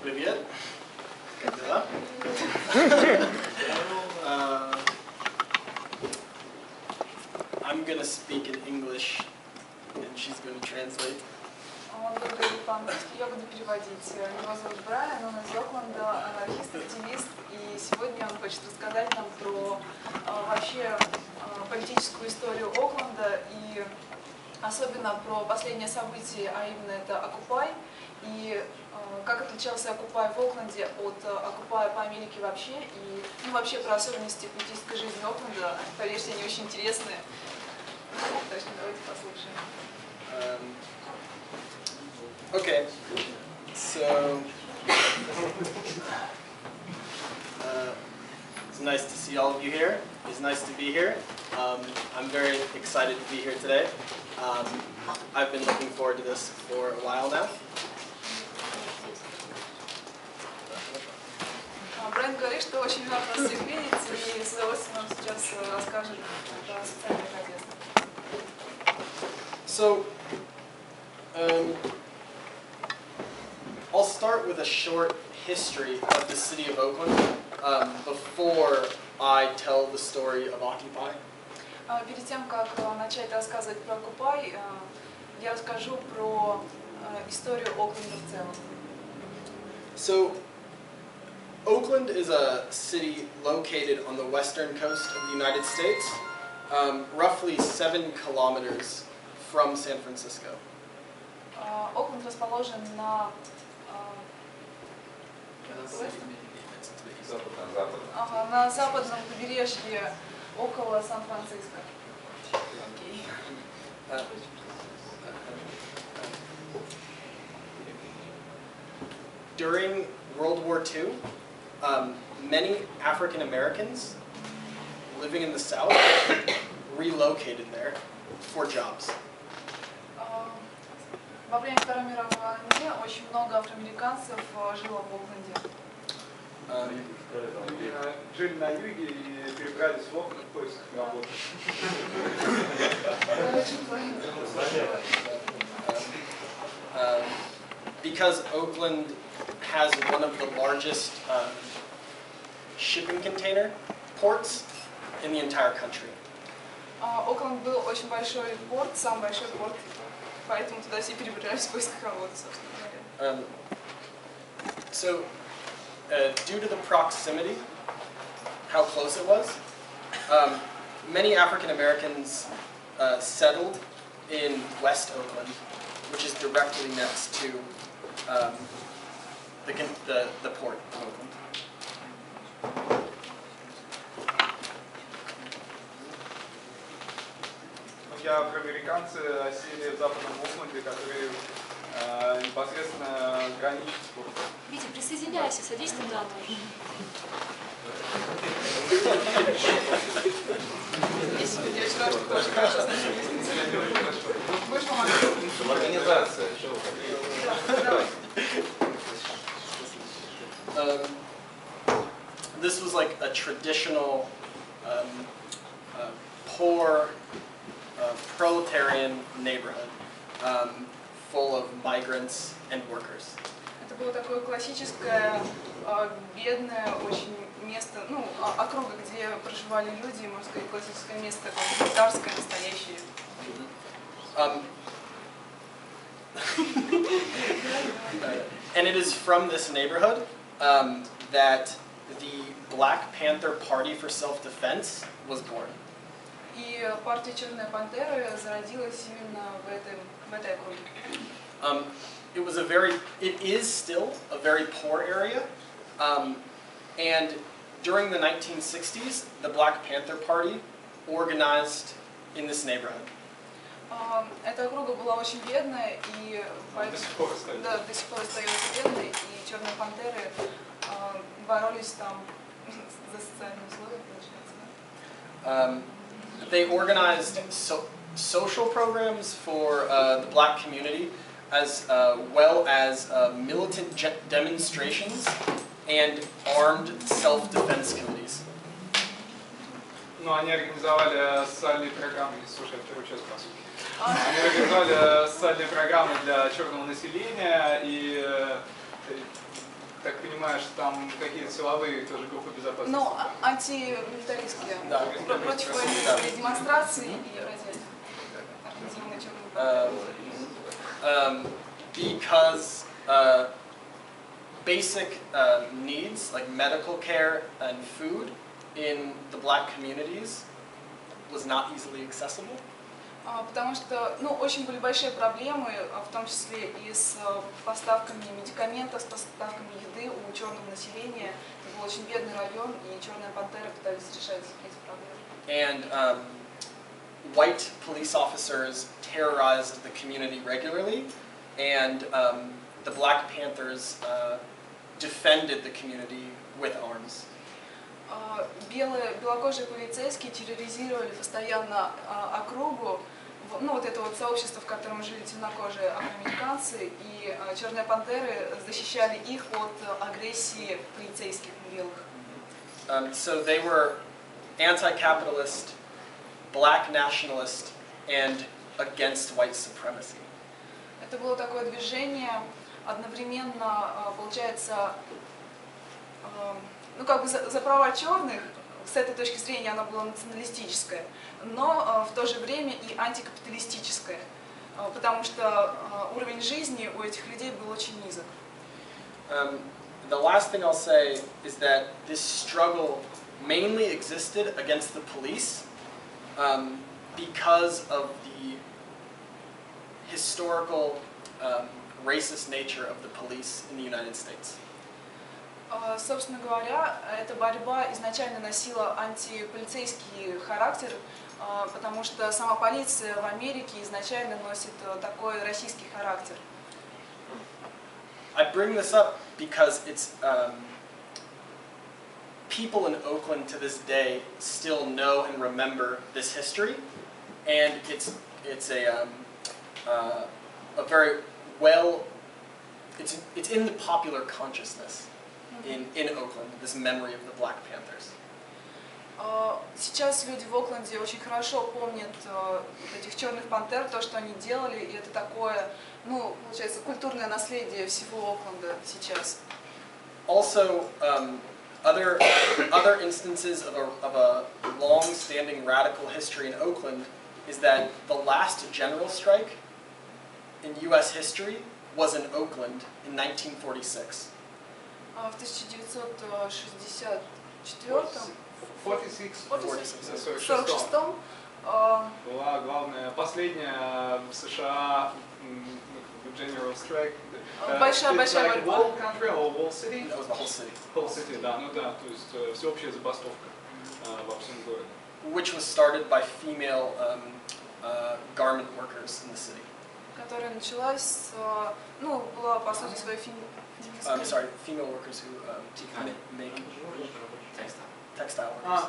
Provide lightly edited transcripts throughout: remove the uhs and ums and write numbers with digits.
Привет. Как дела? I'm gonna speak in English, and she's gonna translate. Он будет говорить по-английски, я буду переводить. Его зовут Брайан, он из Окланда, анархист, активист, и сегодня он хочет рассказать нам про вообще политическую историю Окланда и особенно про последние события, а именно это Occupy, и как отличался Occupy в Окленде от Occupy по Америке вообще, и вообще про особенности политической жизни Окленда. Поверьте, они очень интересные. Так что давайте послушаем. Okay, so it's nice to see all of you here. It's nice to be here. I'm very excited to be here today. I've been looking forward to this for a while now. Брайан говорит, что очень рад вас всех видеть, и с удовольствием вам сейчас расскажет про социальные протесты. So, I'll start with a short history of the city of Oakland before I tell the story of Occupy. Перед тем, как начать рассказывать про Occupy, я расскажу про историю Окленда в целом. So, Oakland is a city located on the western coast of the United States, roughly 7 kilometers from San Francisco. Окленд расположен на на западном побережье около Сан-Франциско. During World War II, many African Americans living in the South relocated there for jobs. Во время Второй мировой войны очень много афроамериканцев жило в Окленде. Жили на юге и перебрались в Окланд в поисках работы. Because Oakland has one of the largest shipping container ports in the entire country. Окланд был очень большой порт, самый большой порт, поэтому туда все перебрались в поисках работы, собственно говоря. So, due to the proximity, how close it was, many African Americans settled in West Oakland, which is directly next to the port of Oakland. Афроамериканцы осели в западном Окленде, который непосредственно граничит с портом. Витя, присоединяйся, садись туда тоже. Организация. This was like a traditional, poor, proletarian neighborhood, full of migrants and workers. Это было такое классическое, бедное очень место, округа, где проживали люди, можно сказать, классическое место, такое пролетарское, настоящее. And it is from this neighborhood that the Black Panther Party for Self-Defense was born. И партия Черная пантера зародилась именно в этой округе. It is still a very poor area, and during the 1960s, the Black Panther Party organized in this neighborhood. Эта округа была очень бедная, и до сих пор остается бедной, и Черные пантеры боролись там за социальные условия, получается. They organized social programs for the black community, as well as militant demonstrations and armed self-defense committees. Ну, они организовали социальные программы, слушай, вторую часть, по сути. Они организовали социальные программы для черного населения и Так понимаешь, там какие-то силовые тоже группы безопасности? Ну, антимилитаристские. Да. Против военных демонстраций и организованной черной. Because basic needs like medical care and food in the black communities was not easily accessible. Потому что, ну, очень были большие проблемы, в том числе и с поставками медикаментов, с поставками еды у черного населения. Это был очень бедный район, и черные пантеры пытались решать эти проблемы. And white police officers terrorized the community regularly, and the Black Panthers defended the community with arms. Белокожие полицейские терроризировали постоянно округу, ну вот это вот сообщество, в котором жили темнокожие афроамериканцы, и черные пантеры защищали их от агрессии полицейских белых. So they were anti-capitalist, black nationalist, and against white supremacy. Это было такое движение, одновременно, получается, ну как бы за права черных, с этой точки зрения оно было националистическое, но в то же время и антикапиталистическое, потому что уровень жизни у этих людей был очень низок. The last thing I'll say is that this struggle mainly existed against the police because of the historical racist nature of the police in the United States. Собственно говоря, эта борьба изначально носила антиполицейский характер, потому что сама полиция в Америке изначально носит такой российский характер. I bring this up because it's people in Oakland to this day still know and remember this history, and it's a very well it's in the popular consciousness in Oakland, this memory of the Black Panthers. Сейчас люди в Окленде очень хорошо помнят этих черных пантер, то, что они делали, и это такое, ну, получается, культурное наследие всего Окленда сейчас. Also, other instances of a long-standing radical history in Oakland is that the last general strike in U.S. history was in Oakland in 1946. В 1946 была главная, последняя в США general strike. Большая борьба. Whole country or whole city? That was the whole city. Whole city, да, ну да, то есть всеобщая забастовка во всем городе. Which was started by female garment workers in the city. Которая началась, ну, была по сути своей female workers who make textile workers.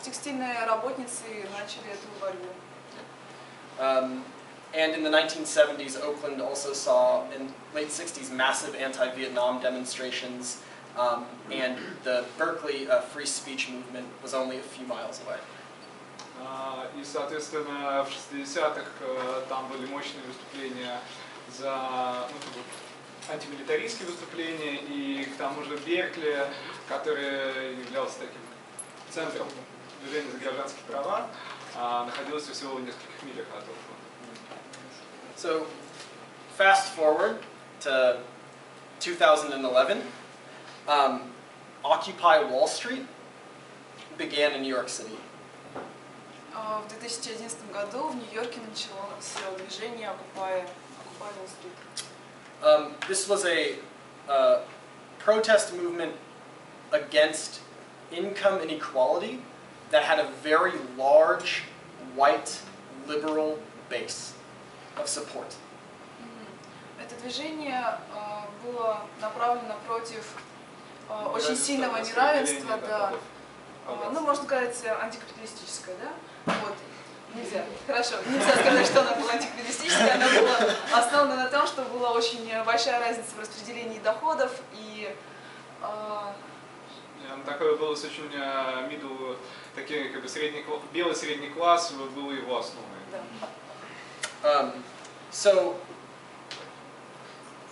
Текстильные работницы начали эту борьбу. And in the 1970s, Oakland also saw, in late 60s, massive anti-Vietnam demonstrations, and the Berkeley free speech movement was only a few miles away. И, соответственно, в 60-х там были мощные выступления за антимилитаристские выступления, и к тому же Беркли, который являлся таким центром движения за гражданские права, находился всего в нескольких милях от Окланда. So, fast forward to 2011, Occupy Wall Street began in New York City. В 2011 году в Нью-Йорке началось движение Occupy Wall Street. This was a protest movement against income inequality that had a very large white liberal base of support. Это движение было направлено против очень сильного неравенства, да, ну, можно сказать, антикапиталистическое, да? Вот. Нельзя. Хорошо. Нельзя сказать, что она была антикапиталистическая, она была основана на том, что была очень большая разница в распределении доходов и такое было очень middle, такие как бы белый средний класс был его основой. So,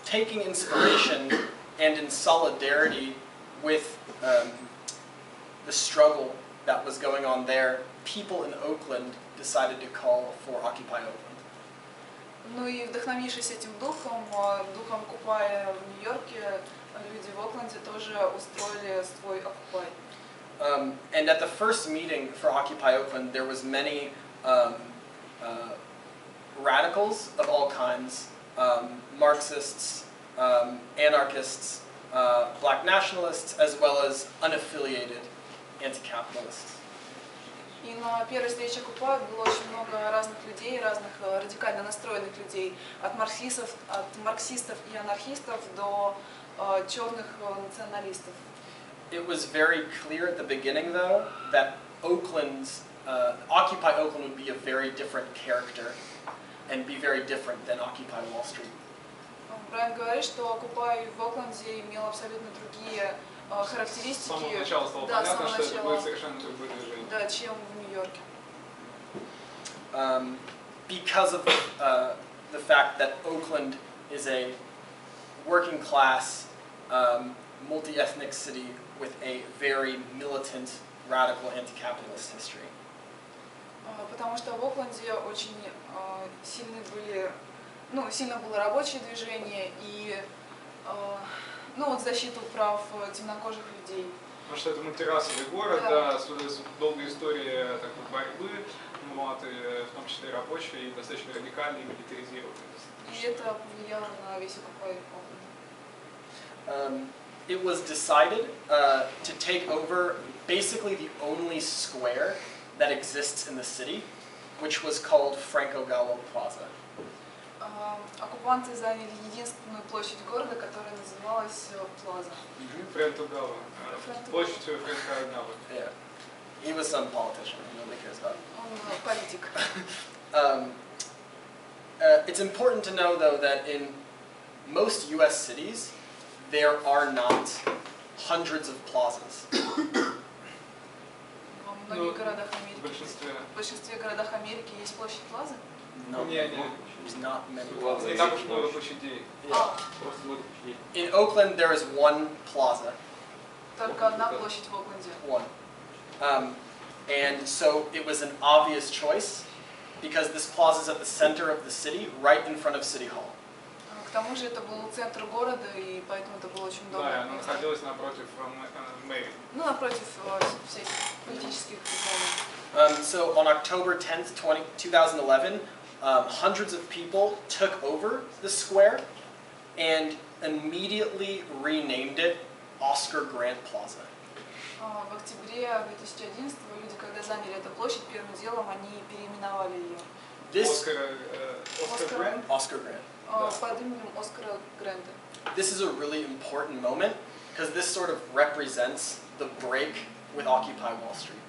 taking inspiration and in solidarity with the struggle that was going on there, people in Oakland decided to call for Occupy Oakland. Ну и вдохновившись этим духом, духом Occupy в Нью-Йорке, люди в Окленде тоже устроили свой Occupy. And at the first meeting for Occupy Oakland, there was many radicals of all kinds, Marxists, anarchists, black nationalists, as well as unaffiliated anti-capitalists. И на первой встрече Occupy было очень много разных людей, разных радикально настроенных людей, от марксистов и анархистов до черных националистов. It was very clear at the beginning, though, that Occupy Oakland would be a very different character and be very different than Occupy Wall Street. Брайан говорит, что Occupy в Окленде имел абсолютно другие характеристики. С самого начала стало понятно, что это будет совершенно другое движение. Да, чем в Нью-Йорке. Because of the fact that Oakland is a working class, multi-ethnic city with a very militant, radical anti-capitalist history. Потому что в Окленде очень сильно было рабочее движение и защиту прав темнокожих людей. Потому что это мультирасовый город, да, с долгой историей борьбы, и в том числе рабочий, и достаточно радикальный, и милитаризированный. И это повлияло на весь Occupy Oakland. It was decided to take over basically the only square that exists in the city, which was called Franco-Gallo Plaza. Оккупанты заняли единственную площадь города, которая называлась Плаза. Франко-Галло. Площадь Франко-Галло. Yeah. He was some politician, nobody cares about. Он политик. It's important to know, though, that in most U.S. cities, there are not hundreds of plazas. В многих городах Америки, в большинстве городах Америки есть площадь Плазы? No, there's not many plazas. Не так уж много площадей. In Oakland, there is one plaza. Только одна площадь в Окленде. One. And so it was an obvious choice because this plaza is at the center of the city, right in front of City Hall. К тому же это был центр города, и поэтому это было очень удобно. Да, она находилась напротив мэрии. Ну, напротив всех политических зданий. So on October 10th, 2011, hundreds of people took over the square and immediately renamed it Oscar Grant Plaza. В октябре 2011 люди, когда заняли эту площадь, первым делом они переименовали ее. Oscar Grant. Под именем Оскара Грэнта. This is a really important moment because this sort of represents the break with Occupy Wall Street.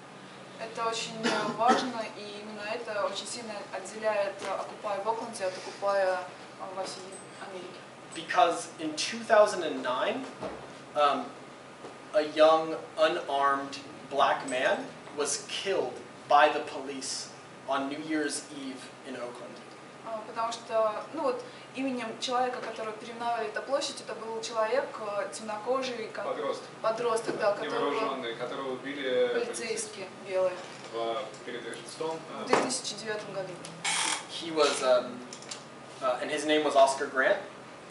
Это очень важно, и именно это очень сильно отделяет Occupy в Окленде от Occupy во всей Америке. Because in 2009, a young, unarmed black man was killed by the police on New Year's Eve in Oakland. Потому что, именем человека, которого переименовали эту площадь, это был человек темнокожий, подросток, да, невооруженный, которого убили полицейские белые перед Рождеством в 2009 году. He was, and his name was Oscar Grant,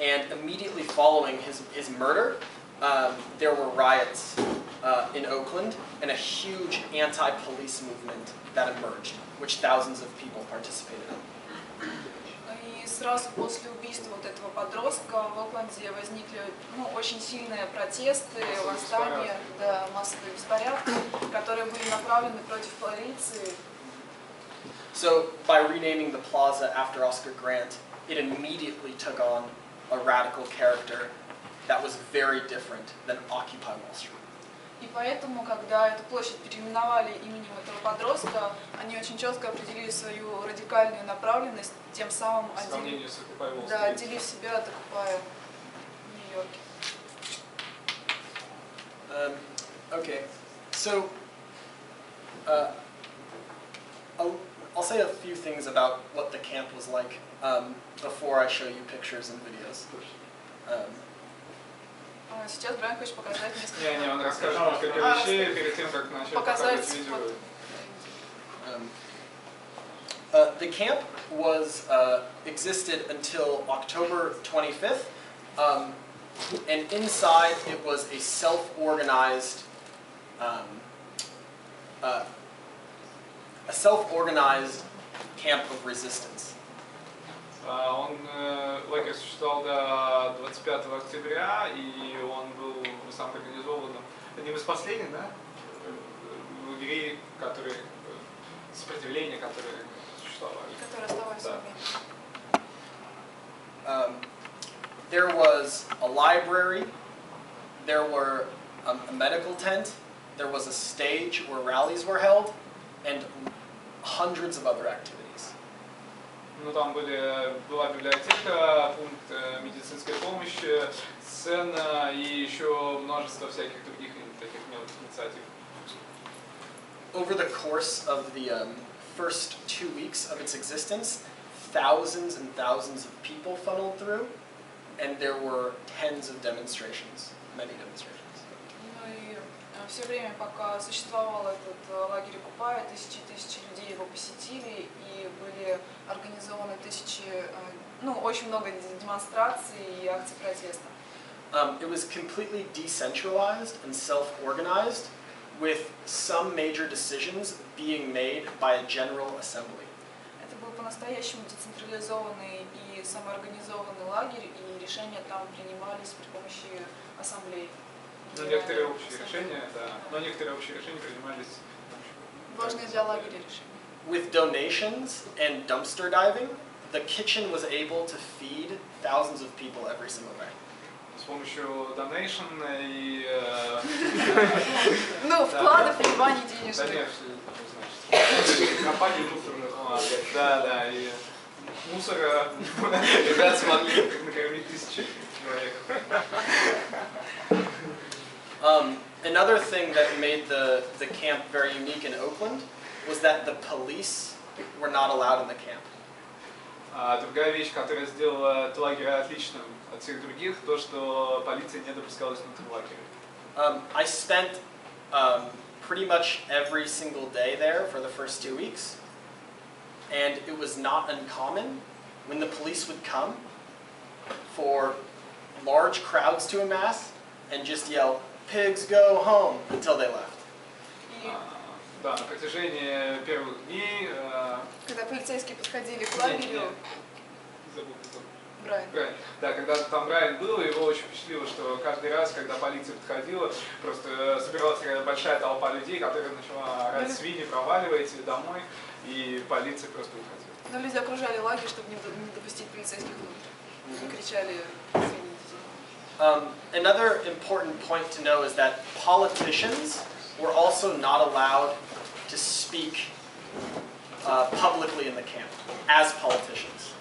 and immediately following his murder, there were riots in Oakland and a huge anti-police movement that emerged, which thousands of people participated in. И сразу после убийства вот этого подростка в Окленде возникли очень сильные протесты, восстания, да, массовые беспорядки, которые были направлены против полиции. So by renaming the plaza after Oscar Grant, it immediately took on a radical character that was very different than Occupy Wall Street. И поэтому, когда эту площадь переименовали именем этого подростка, они очень четко определили свою радикальную направленность, тем самым отделив себя от Occupy в Нью-Йорке. Okay, so I'll say a few things about what the camp was like before I show you pictures and videos. Сейчас Брайан хочет показать несколько... Не, он расскажет несколько вещей перед тем, как начать показывать видео. The camp was existed until October 25th, and inside it was a self-organized camp of resistance. Лагерь существовал до 25 октября, и он был самоорганизованным, одним из последних, да, лагерей, которые сопротивления, которые существовали. Которые оставались в армии. There was a library, there were a medical tent, there was a stage where rallies were held, and hundreds of other activities. Ну, там была библиотека, пункт медицинской помощи, сцена и еще множество всяких других таких мелких инициатив. Over the course of the first 2 weeks of its existence, thousands and thousands of people funneled through, and there were tens of demonstrations, many demonstrations. Ну и все время, пока существовал этот лагерь Occupy, тысячи и тысячи людей его посетили, и были организованы очень много демонстраций и акций протеста. It was completely decentralized and self-organized, with some major decisions being made by a General Assembly. Это был по-настоящему децентрализованный и самоорганизованный лагерь, и решения там принимались при помощи ассамблей. Но некоторые общие решения, принимались. Важные для лагеря решения. With donations and dumpster diving, the kitchen was able to feed thousands of people every single day. С помощью донейшн и... вкладов, вливаний денежных. Значит, компании мусора. Да, и мусора ребят смогли накормить тысячи человек. Another thing that made the camp very unique in Oakland was that the police were not allowed in the camp. Другая вещь, которая сделала этот лагерь отличным от всех других, то, что полиция не допускалась внутрь лагеря. I spent pretty much every single day there for the first 2 weeks, and it was not uncommon when the police would come for large crowds to amass and just yell, "Pigs go home," until they left. Да, на протяжении первых дней... Когда полицейские подходили к лагерю... Брайан. Да, когда там Брайан был, его очень впечатлило, что каждый раз, когда полиция подходила, просто собиралась такая большая толпа людей, которая начала орать: "Свиньи, проваливайте домой", и полиция просто уходила. Но люди окружали лагерь, чтобы не допустить полицейских внутрь. Кричали: "Свиньи". Another important point to know is that politicians were also not allowed to speak publicly in the camp as politicians.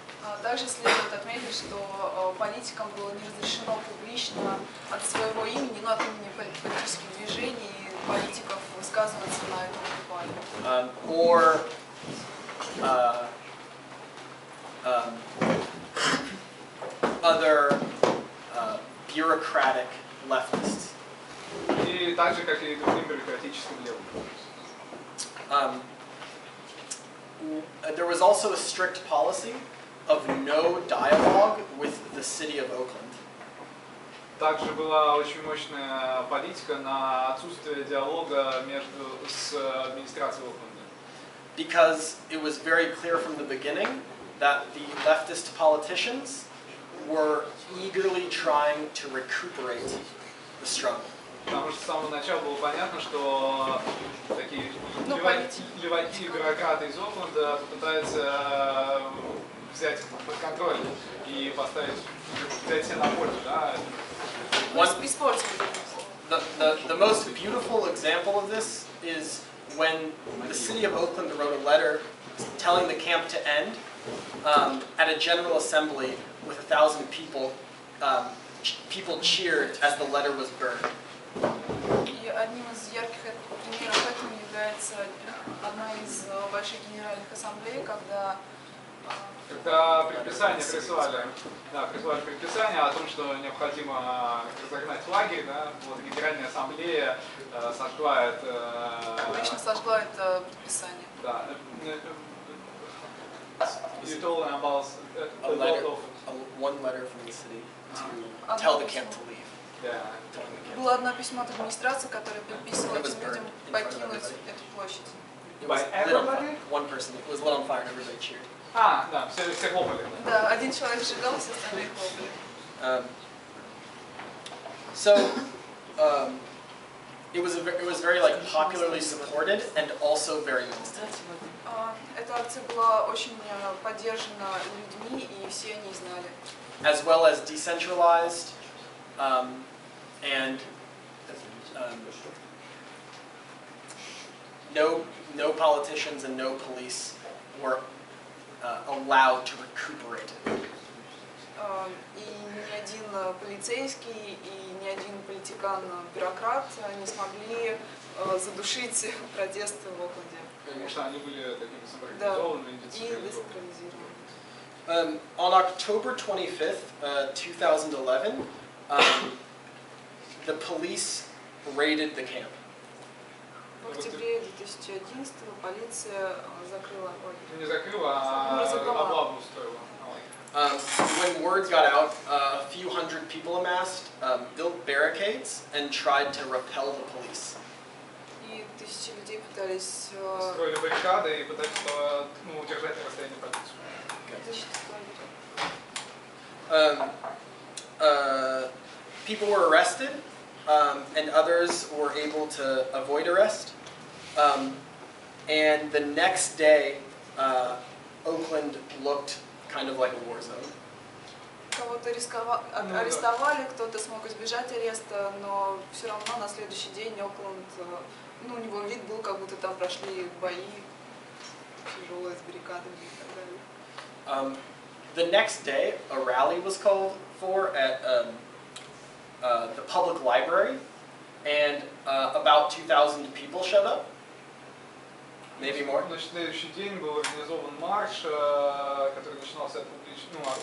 Также следует отметить, что политикам было не разрешено публично от своего имени, но от имени политических движений и политиков высказываться на этом Occupy. Or other bureaucratic leftists. И так же, как и другим бюрократическим левым. There was also a strict policy of no dialogue with the city of Oakland. Также была очень мощная политика на отсутствие диалога с администрацией Окланда. Because it was very clear from the beginning that the leftist politicians were eagerly trying to recuperate the struggle. Потому что с самого начала было понятно, что такие леваки и бюрократы из Окланда попытаются взять под контроль и взять себя на пользу, да. The most beautiful example of this is when the city of Oakland wrote a letter telling the camp to end at a general assembly with 1,000 people. People cheered as the letter was burned. И одним из ярких примеров этому является одна из больших генеральных ассамблей, когда Когда предписание прислали предписание о том, что необходимо разогнать лагерь, да, вот Генеральная ассамблея сожгла это... Публично сожгла это предписание. Да. You told them about one letter from the city to tell the camp to leave. Yeah. Было одно письмо от администрации, которое предписывало этим людям покинуть эту площадь. It was lit on fire. One person. It was lit on fire and everybody cheered. Да, все хлопали. Да, один человек сжигал, все остальные хлопали. It was very like popularly supported and also very mixed. Эта акция была очень поддержана людьми, и все они знали. As well as decentralized and no politicians and no police were allowed to recuperate it. И ни один полицейский, и ни один политикан-бюрократ не смогли задушить протесты в Окленде. Потому что они были такими самоорганизованными и дисциплинированными. On October 25th, 2011, the police raided the camp. В октябре 2011 полиция закрыла лагерь. Не закрыла, а облаву устроила. When word got out, a few hundred people amassed, built barricades, and tried to repel the police. И тысячи людей пытались строили баррикады и пытались удержать на расстоянии полицию. People were arrested, and others were able to avoid arrest. And the next day, Oakland looked kind of like a war zone. Кого-то арестовали, кто-то смог избежать ареста, но все равно на следующий день Окланд, у него вид был, как будто там прошли бои тяжелые с баррикадами и так далее. The next day, a rally was called for at the public library, and about 2,000 people showed up. Maybe more. На следующий день был организован марш, который начинался от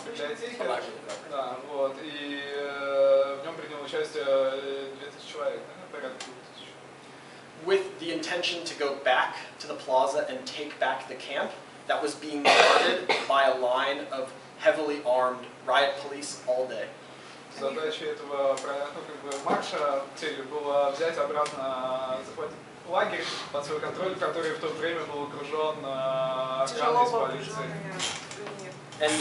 библиотеки. Да, вот, и в нем приняло участие 2000 человек, порядка 2000. With the intention to go back to the plaza and take back the camp that was being guarded by a line of heavily armed riot police all day. Задачей этого марша, целью было взять обратно, захватить лагерь под свой контроль, который в то время был окружен охраной из полиции. And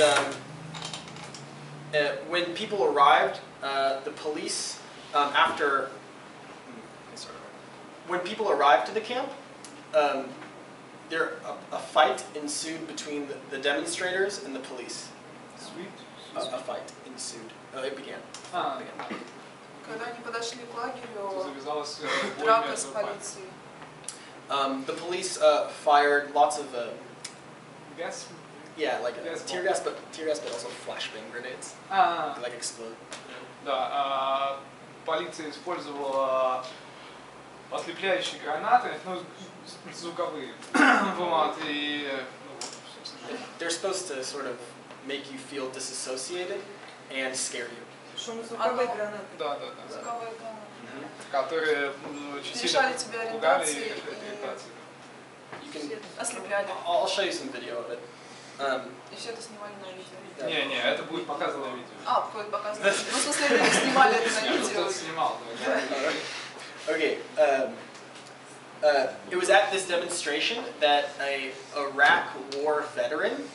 when people arrived, the police, when people arrived to the camp, a fight ensued between the demonstrators and the police. A fight ensued. It began. Когда они подошли к лагерю, драка с полицией. The police fired lots of gas. Yeah, like tear gas, but also flashbang grenades. Like explode. Да, полиция использовала ослепляющие гранаты, звуковые. Вот, и they're supposed to sort of make you feel disassociated and scare you. Шумозвуковые гранаты. Да. Звуковые гранаты. Которые очень лишали тебя ориентации и ослепляли. I'll show you some video of it. И все это снимали на видео. Не, это будет показано на видео. Будет показано. Ну, в смысле, люди снимали это на видео. Кто-то снимал. Okay. It was at this demonstration that a Iraq War veteran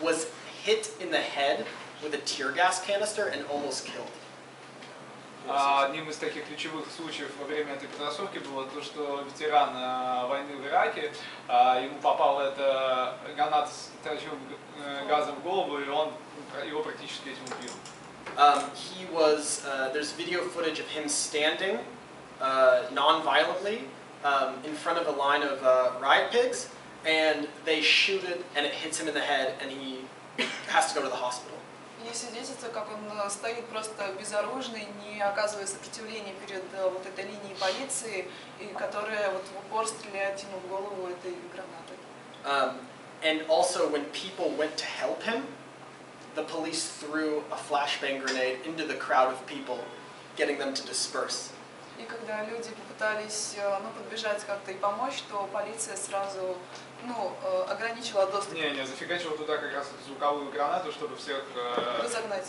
was hit in the head with a tear gas canister and almost killed. Одним из таких ключевых случаев во время этой потасовки было то, что ветеран войны в Ираке, ему попала эта граната с тающим газом в голову, и его практически этим убил. There's video footage of him standing non-violently in front of a line of riot pigs, and they shoot it, and it hits him in the head, and he has to go to the hospital. Есть свидетельство, как он стоит просто безоружный, не оказывая сопротивления перед вот этой линией полиции, и которая вот в упор стреляет ему в голову этой гранатой. And also when people went to help him, the police threw a flashbang grenade into the crowd of people, getting them to disperse. И когда люди попытались подбежать как-то и помочь, то полиция сразу ограничила доступ. Не, зафигачила туда как раз звуковую гранату, чтобы всех разогнать.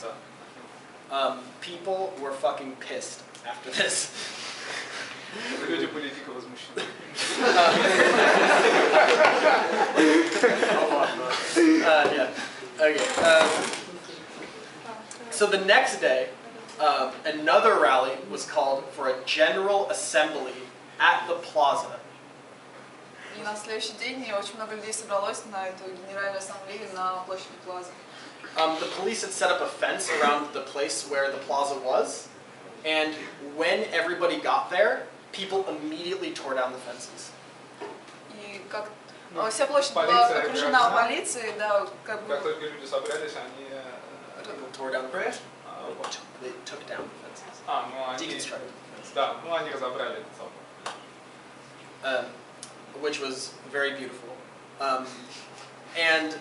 People were fucking pissed after this. Люди были дико возмущены. Yeah. Okay. So the next day, another rally was called for a general assembly at the plaza. И на следующий день очень много людей собралось на эту генеральную ассамблею на площади Плаза. The police had set up a fence around the place where the plaza was, and when everybody got there, people immediately tore down the fences. И как вся площадь была окружена полицией, да, как бы. Как только люди собрались, они People tore down the fences. They took down the fences. Deconstructed the fences. Да, они разобрали этот самый. Which was very beautiful. And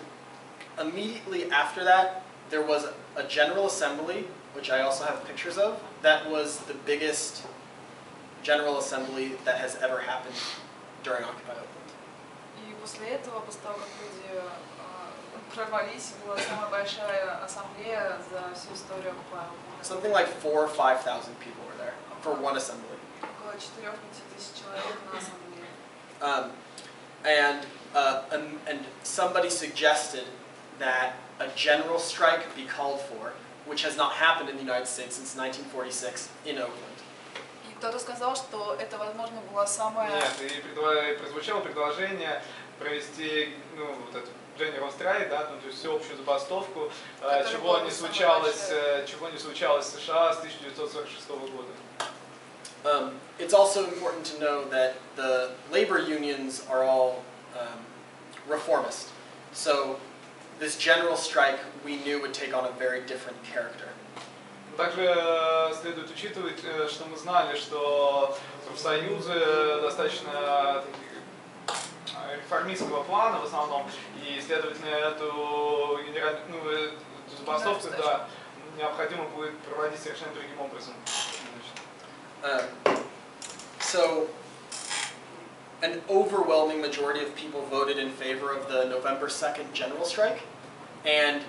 immediately after that, there was a general assembly, which I also have pictures of, that was the biggest general assembly that has ever happened during Occupy Oakland. И после этого, после того, как люди прорвались, была самая большая ассамблея за всю историю Occupy Oakland. Something like 4,000 or 5,000 people were there for one assembly. Около 4-5 тысяч человек на ассамблее. And somebody suggested that a general strike be called for, which has not happened in the United States since 1946 in Oakland. И кто-то сказал, что это, возможно, была самая... Нет, и прозвучало предложение провести, этот general strike, да, то есть всеобщую забастовку, чего не случалось в США с 1946 года. It's also important to know that the labor unions are all reformist. So this general strike we knew would take on a very different character. Также следует учитывать, что мы знали, что профсоюзы достаточно реформистского плана в основном, и, следовательно, эту забастовку необходимо будет проводить совершенно другим образом. So, an overwhelming majority of people voted in favor of the November 2nd general strike, and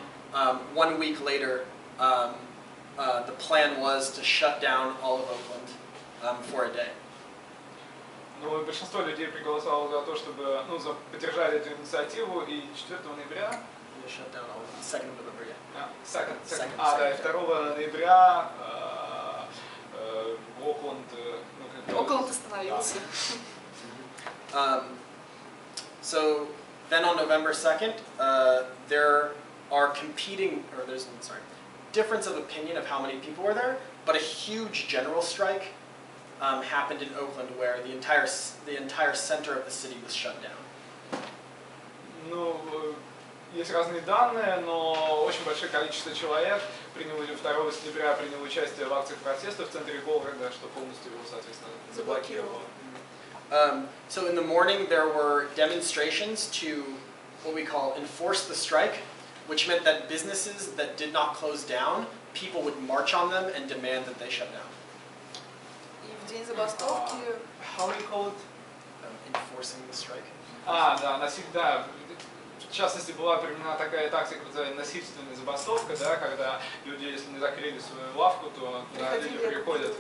1 week later, the plan was to shut down all of Oakland for a day. Но большинство людей проголосовало за то, чтобы, поддержали эту инициативу, и 4 ноября... Shut down all of 2nd of November, yeah. Да, и 2 ноября Окланд остановился. So then on November 2nd, there are difference of opinion of how many people were there, but a huge general strike happened in Oakland where the entire center of the city was shut down. Есть разные данные, но очень большое количество человек 2 сентября приняло участие в акциях протеста в центре города, что полностью его, соответственно, заблокировало. So in the morning there were demonstrations to what we call enforce the strike, which meant that businesses that did not close down, people would march on them and demand that they shut down. И в день забастовки... How do you call it? Enforcing the strike. Да. В частности, была применена такая тактика, насильственная забастовка, да, когда люди, если не закрыли свою лавку, то люди приходят,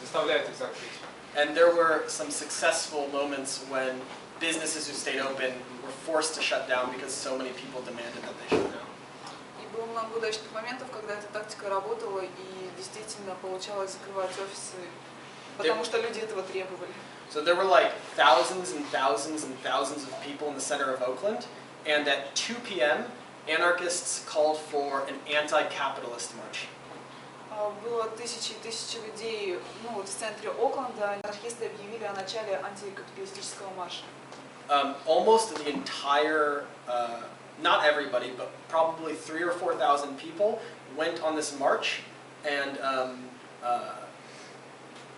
заставляют их закрыть. And there were some successful moments when businesses who stayed open were forced to shut down because so many people demanded that they shut down. И было много удачных моментов, когда эта тактика работала и действительно получалось закрывать офисы, потому что люди этого требовали. So there were like thousands and thousands and thousands of people in the center of Oakland, and at 2 p.m., anarchists called for an anti-capitalist march. Было тысячи и тысячи людей, в центре Окленда. Анархисты объявили о начале антикапиталистического марша. Almost the entire, not everybody, but probably 3,000 or 4,000 people went on this march and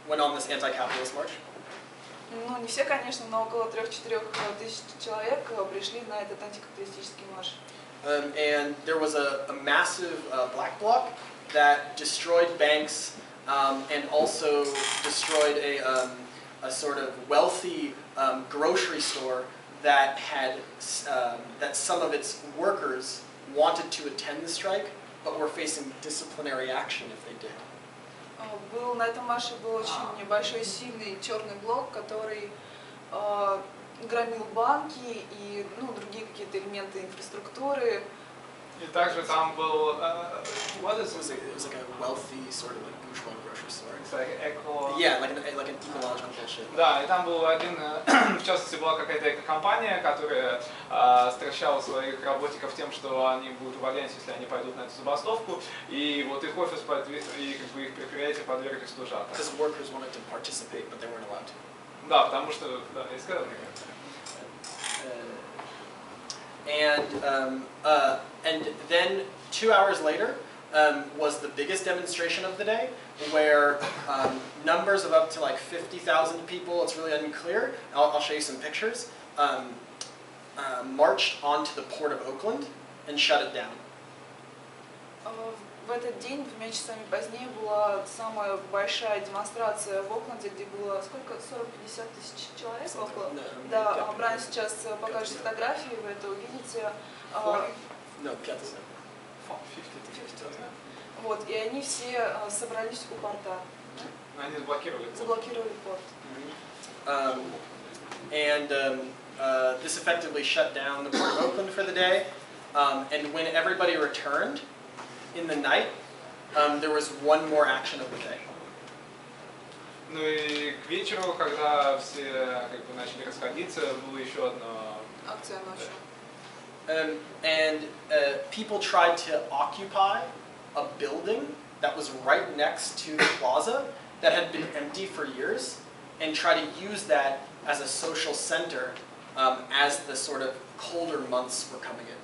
went on this anti-capitalist march. Ну, не все, конечно, но около 3-4 тысяч человек пришли на этот антикапиталистический марш. And there was a massive black bloc that destroyed banks and also destroyed a sort of wealthy grocery store that had that some of its workers wanted to attend the strike, but were facing disciplinary action if they did. На этом марше был очень большой, сильный черный блок, который громил банки и другие какие-то элементы инфраструктуры. И также там был It was like a wealthy sort of like bourgeois grocery store. Yeah, like an ecological bullshit. Да, и там был один, в частности, была какая-то экокомпания, которая стращала своих работников тем, что они будут увольняться, если они пойдут на эту забастовку, и вот их офис и как бы их предприятие подверглись служатам. Because workers wanted to participate, but they weren't allowed to. Да, потому что, да, я сказал. And then 2 hours later was the biggest demonstration of the day, where numbers of up to like 50,000 people, it's really unclear, I'll show you some pictures, marched onto the port of Oakland and shut it down. В этот день, 2 часами позднее, была самая большая демонстрация в Окленде, где было сколько? 40-50 тысяч человек около. Да, Брайан сейчас покажет фотографии, вы это увидите. No, 50. Вот, и они все собрались у порта. Они заблокировали порт. Заблокировали порт. This effectively shut down the port of Oakland for the day. And when everybody returned in the night, there was one more action of the day. Ну и к вечеру, когда все как бы начали расходиться, было еще одна акция ночью. People tried to occupy a building that was right next to the plaza that had been empty for years, and try to use that as a social center as the sort of colder months were coming in.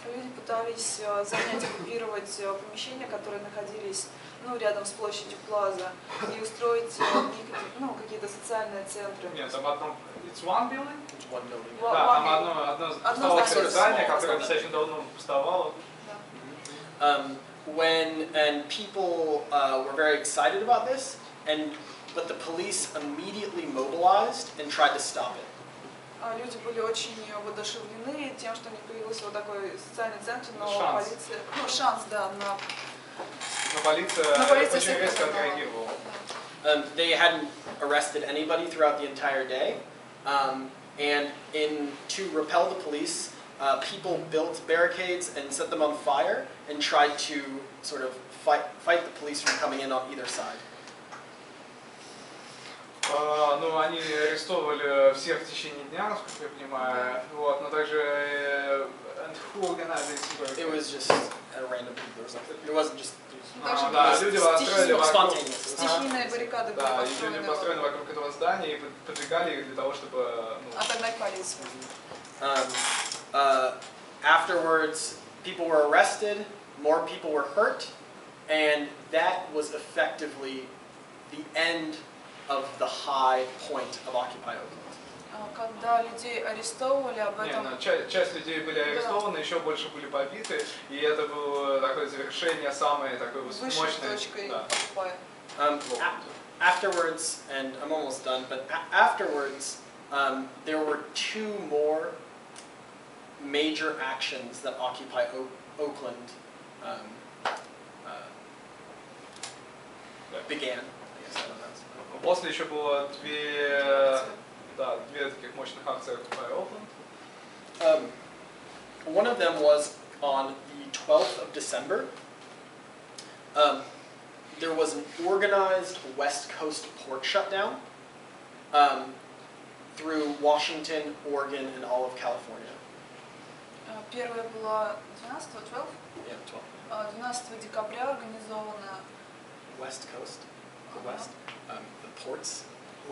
Люди пытались занять, оккупировать помещения, которые находились рядом с площадью Плаза, и устроить какие-то социальные центры. Нет, там одно... It's one building? It's one building. Да, там одно здание, которое достаточно давно пустовало. And people were very excited about this, but the police immediately mobilized and tried to stop it. Люди были очень воодушевлены тем, что не появился вот такой социальный центр, но полиция... шанс, да, Но полиция очень резко отреагировала. They hadn't arrested anybody throughout the entire day, and to repel the police, people built barricades and set them on fire and tried to sort of fight the police from coming in on either side. Ну, они арестовывали всех в течение дня, насколько я понимаю, вот, но также It was just random people or something. It wasn't just. Да, люди построили вокруг. Стихийные баррикады были Да, и люди построены вокруг этого здания и подвигали их для того, чтобы отогнать полицию. Afterwards, people were arrested, more people were hurt, and that was effectively the end of the high point of Occupy Oakland. Когда людей арестовывали, об этом... Часть людей были арестованы, еще больше были побиты, и это было такое завершение самой такой мощной точкой. Afterwards, and I'm almost done, but afterwards, there were 2 more major actions that Occupy Oakland began. I guess I don't know. После еще было две таких мощных акции Occupy Oakland. One of them was on the 12th of December. There was an organized West Coast port shutdown through Washington, Oregon, and all of California. Первая была 12 Yeah, 12. 12 декабря организована West Coast, the West, the ports.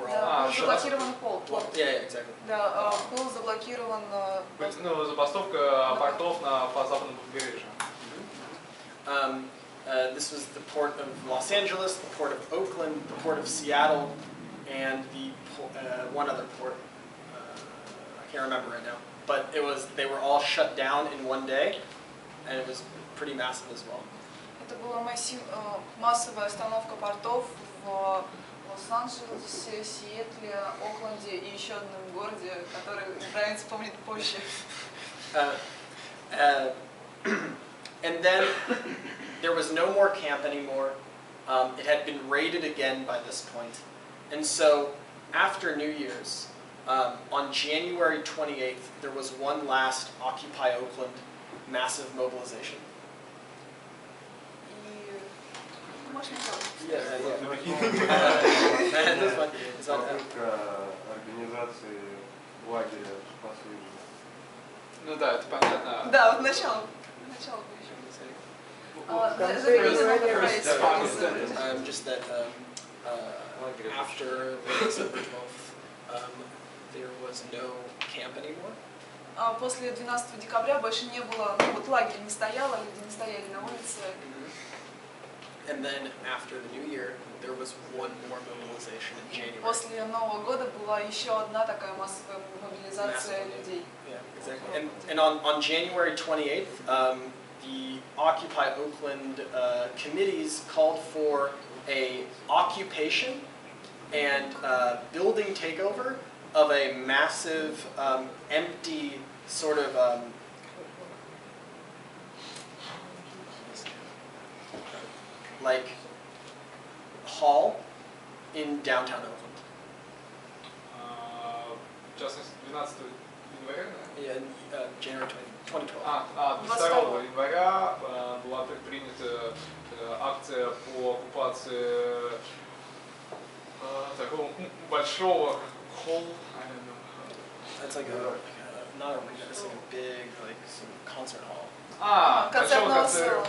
Да, заблокирован пол. Yeah, exactly. Да, пол заблокирован. Ну, забастовка портов по западному побережью. This was the port of Los Angeles, the port of Oakland, the port of Seattle, and one other port. I can't remember right now, but they were all shut down in one day, and it was pretty massive as well. Это была массовая остановка портов в Лос-Анджелесе, Сиэтле, Окланде и еще одном городе, который Брайан вспомнит позже. And then there was no more camp anymore. It had been raided again by this point. And so after New Year's, on January 28th, there was one last Occupy Oakland massive mobilization. Организации лагеря последнего. Ну да, это понятно. Да, вот начало Just that after December 12th, there was no camp anymore. После 12 декабря больше не было, вот лагерь не стоял, люди не стояли на улице. And then after the New Year, there was one more mobilization in January. После Нового года была еще одна такая массовая мобилизация людей. Yeah, exactly. And on January 28th, the Occupy Oakland committees called for a occupation and building takeover of a massive empty sort of like hall in downtown Oakland. В частности, 12 января, да? Yeah, January 2012. 22 января была предпринята акция по оккупации такого большого холла. It's like not arena, it's like a big concert hall. Большого концерта.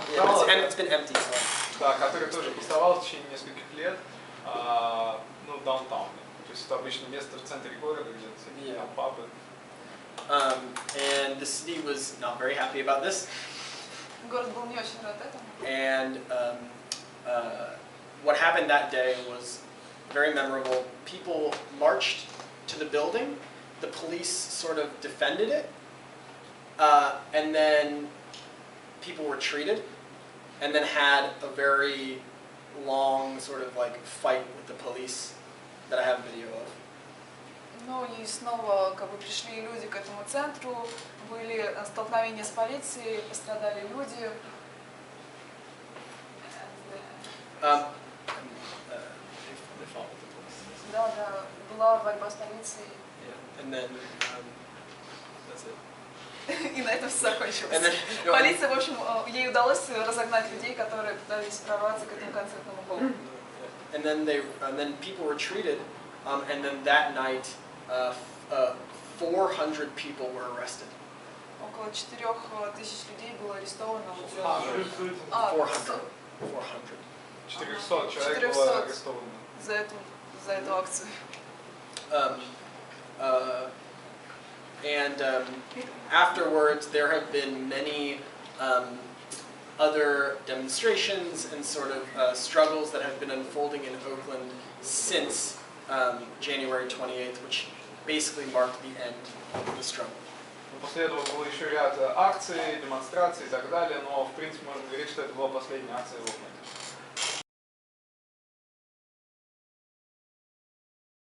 And it's been empty for Да, который тоже пустовал в течение нескольких лет, ну, в даунтауне. То есть это обычное место в центре города, где там пабы. And the city was not very happy about this. Город был не очень рад этому. And what happened that day was very memorable. People marched to the building. The police sort of defended it. And then people were treated. And then had a very long sort of like fight with the police that I have video of. Ну и снова как бы пришли люди к этому центру, были столкновения с полицией, пострадали люди. They fought with the police. Да, была борьба с полицией. Yeah. And then that's it. И на этом все закончилось. Полиция, в общем, ей удалось разогнать людей, которые пытались прорваться к этому концертному холлу. And then people were treated, and then that night, 400 people were arrested. Около 4000 людей было арестовано. 400. 400 человек было арестовано. За эту акцию. And afterwards, there have been many other demonstrations and sort of struggles that have been unfolding in Oakland since January 28th, which basically marked the end of the struggle. После этого было еще ряд акций, демонстраций и так далее, но в принципе можно говорить, что это была последняя акция в Окленде.